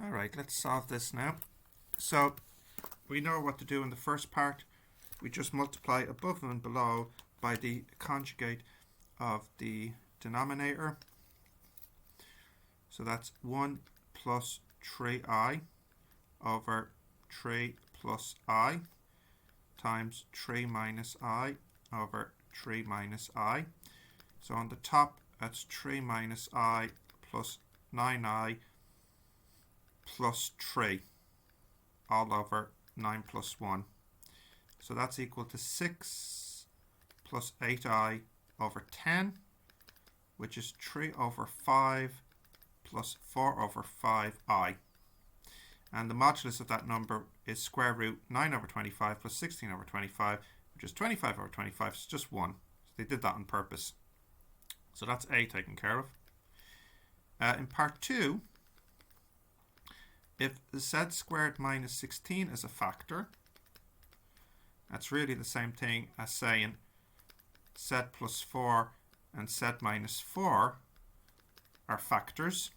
Alright, let's solve this now. So we know what to do in the first part. We just multiply above and below by the conjugate of the denominator. So that's 1 plus 3i over 3 plus I times 3 minus I over 3 minus I. So on the top, that's 3 minus I plus 9i plus 3 all over 9 plus 1. So that's equal to 6 plus 8i over 10, which is 3 over 5 plus 4 over 5i. And the modulus of that number is square root 9 over 25 plus 16 over 25, which is 25 over 25. It's just 1. So they did that on purpose. So that's A taken care of. In part 2, if z squared minus 16 is a factor, that's really the same thing as saying z plus 4 and z minus 4 are factors,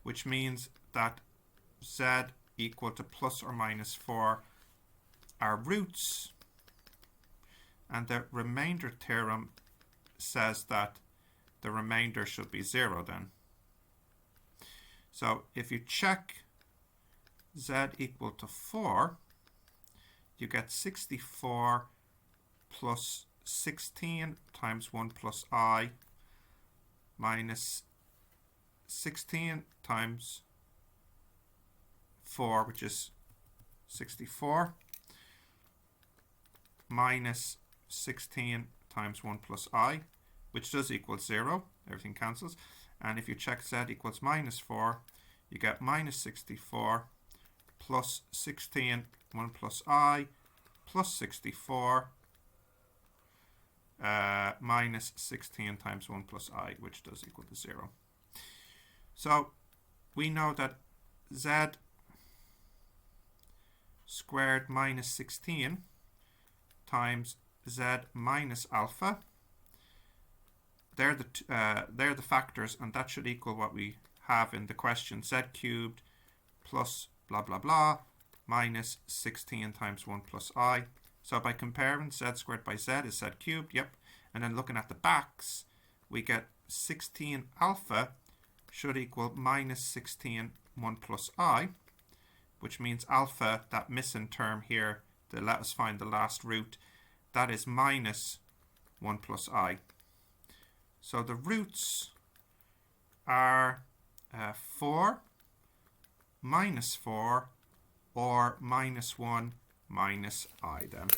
which means that z equal to plus or minus 4 are roots, and the remainder theorem says that the remainder should be 0 then. So if you check z equal to 4, you get 64 plus 16 times 1 plus I minus 16 times 4, which is 64, minus 16 times 1 plus I, which does equal 0. Everything cancels. And if you check z equals minus 4, you get minus 64 plus 16, 1 plus I, plus 64, minus 16 times 1 plus I, which does equal to 0. So we know that z squared minus 16 times z minus alpha, they're the factors, and that should equal what we have in the question, z cubed plus blah blah blah minus 16 times 1 plus I. So by comparing z squared by z is z cubed, yep. And then looking at the backs, we get 16 alpha should equal minus 16 1 plus I, which means alpha, that missing term here, to let us find the last root, that is minus 1 plus I. So the roots are 4, minus 4, or minus 1 minus I then.